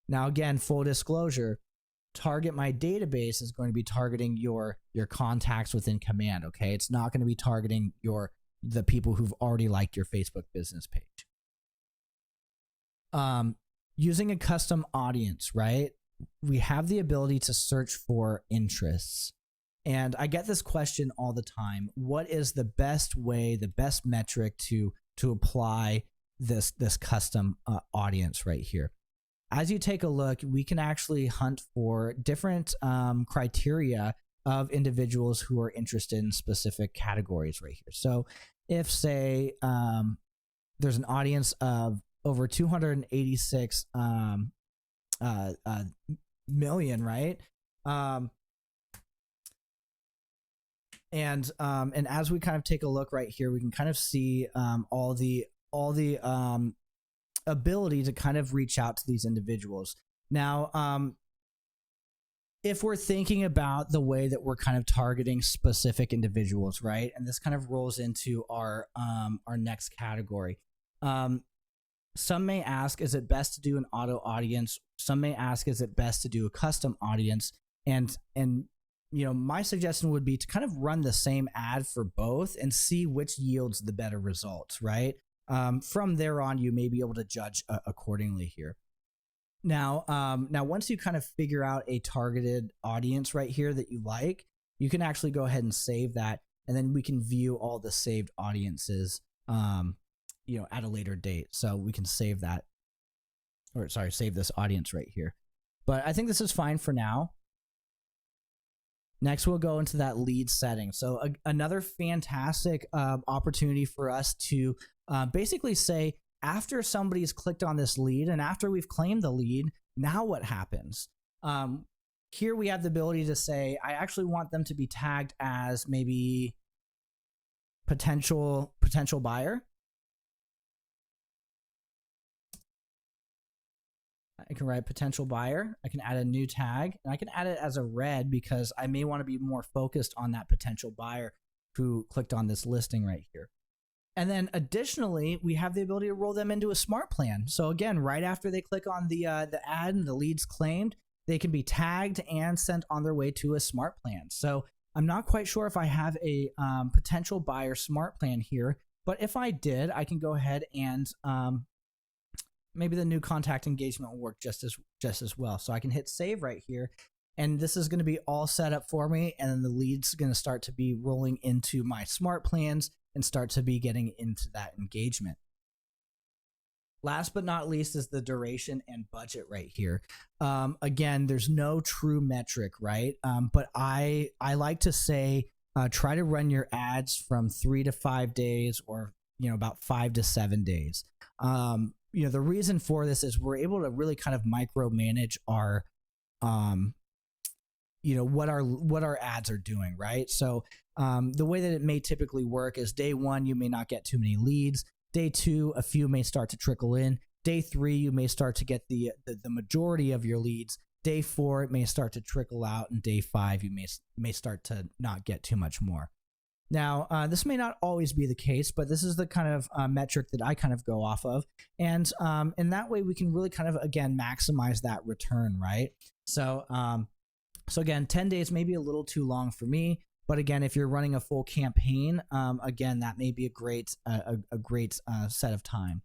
Now, again, full disclosure, target my database is going to be targeting your contacts within command. Okay, it's not going to be targeting the people who've already liked your Facebook business page. Using a custom audience, right? We have the ability to search for interests. And I get this question all the time. What is the best way, the best metric to apply this custom audience right here. As you take a look, we can actually hunt for different criteria of individuals who are interested in specific categories right here. So if, say, there's an audience of over 286 million, right? And as we kind of take a look right here, we can kind of see all the ability to kind of reach out to these individuals. Now, if we're thinking about the way that we're kind of targeting specific individuals, right? And this kind of rolls into our next category. Some may ask, is it best to do an auto audience? Some may ask, is it best to do a custom audience? And you know, my suggestion would be to kind of run the same ad for both and see which yields the better results, right? From there on, you may be able to judge accordingly here. Now, once you kind of figure out a targeted audience right here that you like, you can actually go ahead and save that, and then we can view all the saved audiences, you know, at a later date. So we can save that, or sorry, save this audience right here. But I think this is fine for now. Next, we'll go into that lead setting. So another fantastic opportunity for us to basically say, after somebody's clicked on this lead and after we've claimed the lead, now what happens? Here we have the ability to say, I actually want them to be tagged as maybe potential buyer. I can write potential buyer. I can add a new tag, and I can add it as a red because I may want to be more focused on that potential buyer who clicked on this listing right here. And then additionally, we have the ability to roll them into a smart plan. So again, right after they click on the ad and the leads claimed, they can be tagged and sent on their way to a smart plan. So I'm not quite sure if I have a potential buyer smart plan here, but if I did, I can go ahead and maybe the new contact engagement will work just as well. So I can hit save right here, and this is going to be all set up for me, and then the lead's going to start to be rolling into my smart plans and start to be getting into that engagement. Last but not least is the duration and budget right here. Again, there's no true metric, right? But I like to say try to run your ads from 3 to 5 days, or about 5 to 7 days. The reason for this is we're able to really kind of micromanage our what our ads are doing, right? So the way that it may typically work is day 1, you may not get too many leads. Day 2, a few may start to trickle in. Day 3, you may start to get the majority of your leads. Day 4, it may start to trickle out, and day 5, you may start to not get too much more. Now, this may not always be the case, but this is the kind of metric that I kind of go off of. And in that way, we can really kind of, again, maximize that return, right? So again, 10 days may be a little too long for me. But again, if you're running a full campaign, again, that may be a great set of time.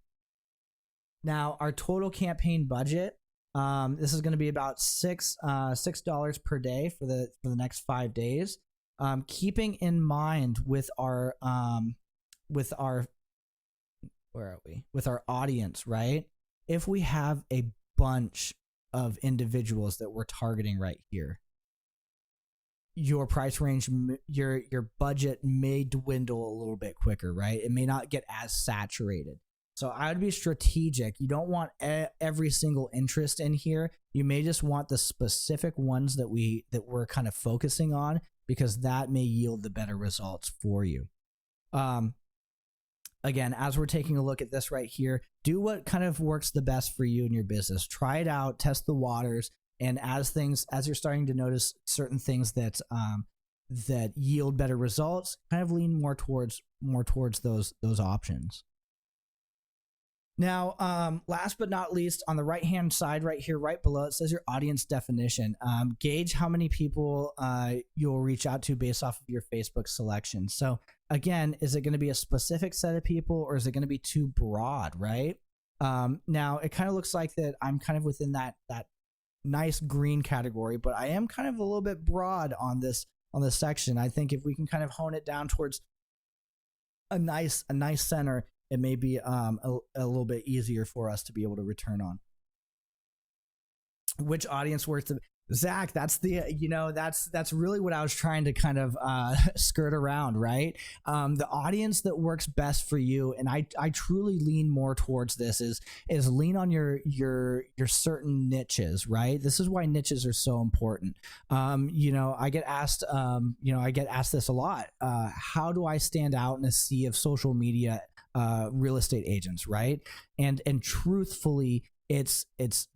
Now, our total campaign budget, this is going to be about $6 per day for the next 5 days. Keeping in mind with our audience, right? If we have a bunch of individuals that we're targeting right here, your price range, your budget may dwindle a little bit quicker, right? It may not get as saturated. So I would be strategic. You don't want every single interest in here. You may just want the specific ones that we're kind of focusing on, because that may yield the better results for you. Again, as we're taking a look at this right here, do what kind of works the best for you and your business. Try it out, test the waters. And as you're starting to notice certain things that yield better results, kind of lean more towards those options. Now, last but not least, on the right-hand side right here, right below, it says your audience definition. Gauge how many people you'll reach out to based off of your Facebook selection. So again, is it going to be a specific set of people, or is it going to be too broad, right? Now, it kind of looks like that I'm kind of within that nice green category, but I am kind of a little bit broad on this section. I think if we can kind of hone it down towards a nice center, it may be a little bit easier for us to be able to return on. Which audience works the Zach, that's the that's really what I was trying to kind of skirt around, right? The audience that works best for you, and I truly lean more towards this is lean on your certain niches, right? This is why niches are so important. I get asked this a lot. How do I stand out in a sea of social media real estate agents, right? And truthfully, it's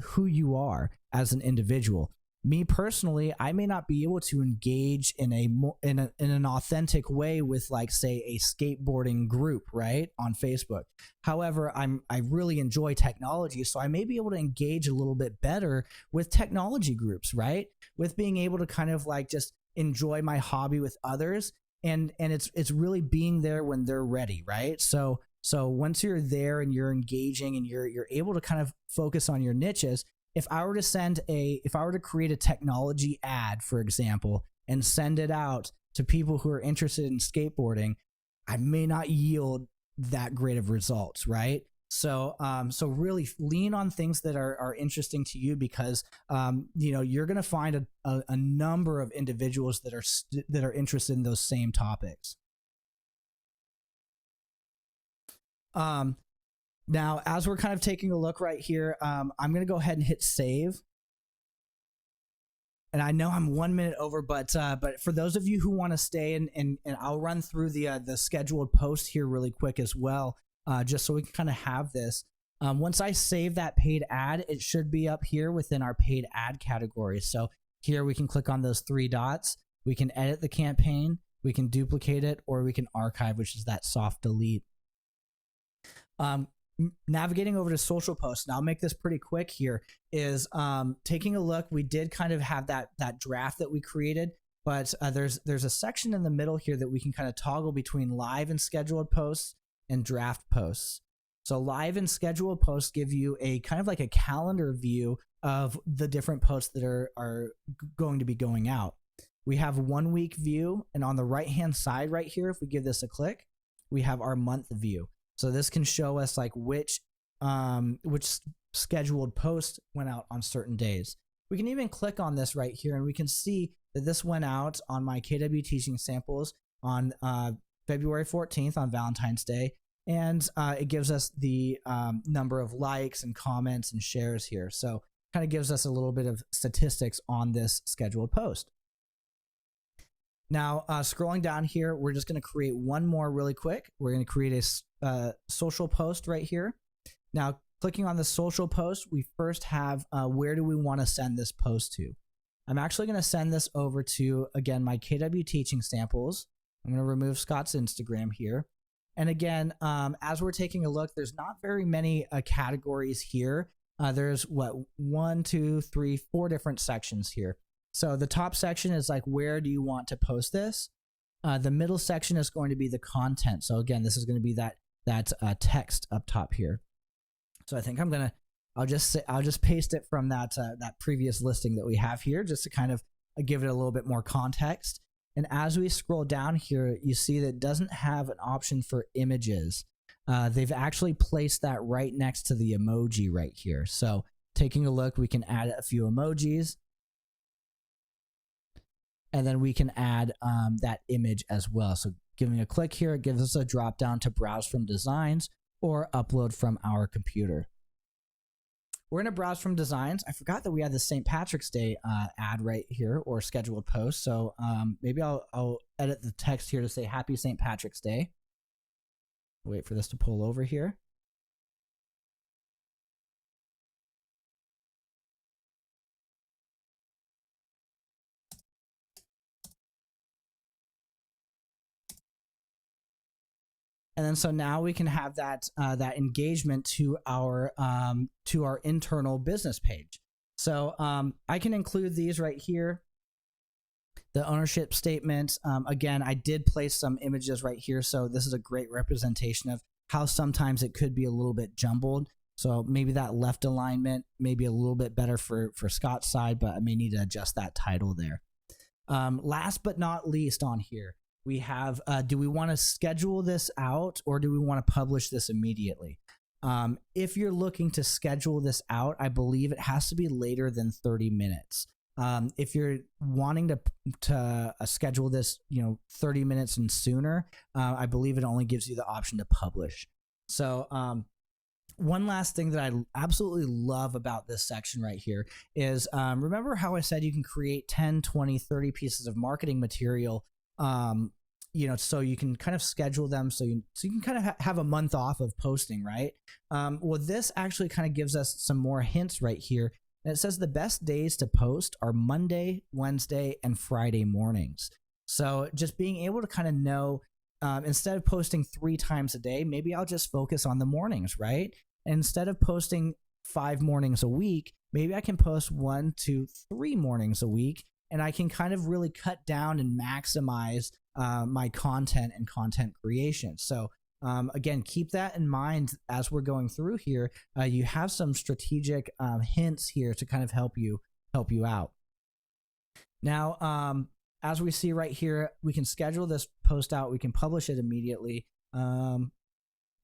who you are as an individual. Me personally, I may not be able to engage in an authentic way with, like, say, a skateboarding group, right, on Facebook. However, I really enjoy technology, so I may be able to engage a little bit better with technology groups, right? With being able to kind of like just enjoy my hobby with others, and it's really being there when they're ready, right? So once you're there and you're engaging and you're able to kind of focus on your niches. If I were to create a technology ad, for example, and send it out to people who are interested in skateboarding, I may not yield that great of results, right? So really lean on things that are interesting to you, because you're going to find a number of individuals that are interested in those same topics. Now, as we're kind of taking a look right here, I'm going to go ahead and hit save. And I know I'm 1 minute over, but for those of you who want to stay, and I'll run through the scheduled post here really quick as well, just so we can kind of have this. Once I save that paid ad, it should be up here within our paid ad category. So here we can click on those three dots. We can edit the campaign, we can duplicate it, or we can archive, which is that soft delete. Navigating over to social posts, and I'll make this pretty quick here, is taking a look. We did kind of have that draft that we created, but there's a section in the middle here that we can kind of toggle between live and scheduled posts and draft posts. So live and scheduled posts give you a kind of like a calendar view of the different posts that are going to be going out. We have 1 week view, and on the right hand side right here, if we give this a click, we have our month view. So this can show us like which scheduled post went out on certain days. We can even click on this right here, and we can see that this went out on my KW Teaching Samples on February 14th on Valentine's Day, and it gives us the number of likes and comments and shares here. So kind of gives us a little bit of statistics on this scheduled post. Now, scrolling down here, we're just going to create one more really quick. We're going to create a social post right here. Now, clicking on the social post, we first have where do we want to send this post to? I'm actually going to send this over to, again, my KW Teaching Samples. I'm going to remove Scott's Instagram here. And again, as we're taking a look, there's not very many categories here. There's 1, 2, 3, 4 different sections here. So the top section is like, where do you want to post this? The middle section is going to be the content. So again, this is going to be that text up top here. So I think I'll just paste it from that previous listing that we have here, just to kind of give it a little bit more context. And as we scroll down here, you see that it doesn't have an option for images. They've actually placed that right next to the emoji right here. So taking a look, we can add a few emojis. And then we can add that image as well. So giving a click here, it gives us a drop down to browse from designs or upload from our computer. We're going to browse from designs. I forgot that we had the St. Patrick's Day ad right here, or scheduled post. So maybe I'll edit the text here to say Happy St. Patrick's Day. Wait for this to pull over here. And then so now we can have that engagement to our internal business page. So I can include these right here. The ownership statement. Again, I did place some images right here, so this is a great representation of how sometimes it could be a little bit jumbled. So maybe that left alignment may be a little bit better for Scott's side, but I may need to adjust that title there. Last but not least on here, we have, do we want to schedule this out or do we want to publish this immediately? If you're looking to schedule this out, I believe it has to be later than 30 minutes. If you're wanting to schedule this, 30 minutes and sooner, I believe it only gives you the option to publish. So, one last thing that I absolutely love about this section right here is, remember how I said you can create 10, 20, 30 pieces of marketing material, so you can kind of schedule them so you can kind of have a month off of posting, right? Well, this actually kind of gives us some more hints right here. And it says the best days to post are Monday, Wednesday, and Friday mornings. So just being able to kind of know, instead of posting 3 times a day, maybe I'll just focus on the mornings, right? And instead of posting 5 mornings a week, maybe I can post 1 to 3 mornings a week, and I can kind of really cut down and maximize my content and content creation. So again, keep that in mind as we're going through here. You have some strategic hints here to kind of help you out. Now, as we see right here, we can schedule this post out. We can publish it immediately.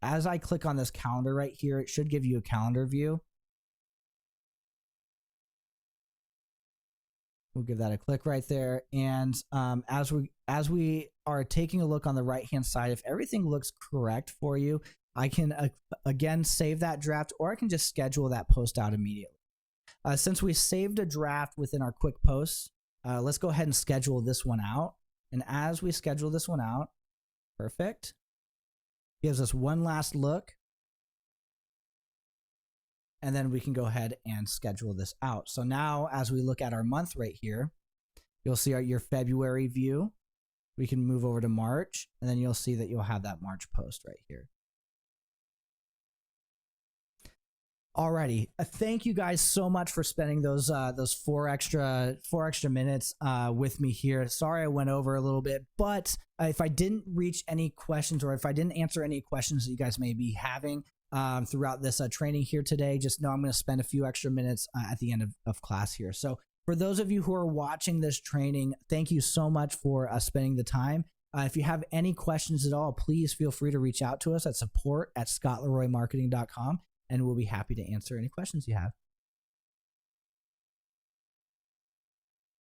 As I click on this calendar right here, it should give you a calendar view. We'll give that a click right there. And as we are taking a look on the right-hand side, if everything looks correct for you, I can, again, save that draft, or I can just schedule that post out immediately. Since we saved a draft within our quick posts, let's go ahead and schedule this one out. And as we schedule this one out, perfect. Gives us one last look. And then we can go ahead and schedule this out. So now as we look at our month right here, you'll see your February view. We can move over to March, and then you'll see that you'll have that March post right here. Alrighty, thank you guys so much for spending those 4 extra minutes with me here. Sorry I went over a little bit, but if I didn't reach any questions, or if I didn't answer any questions that you guys may be having throughout this training here today, just know I'm going to spend a few extra minutes at the end of class here. So for those of you who are watching this training, thank you so much for spending the time. If you have any questions at all, please feel free to reach out to us at support@scottleroymarketing.com, and we'll be happy to answer any questions you have.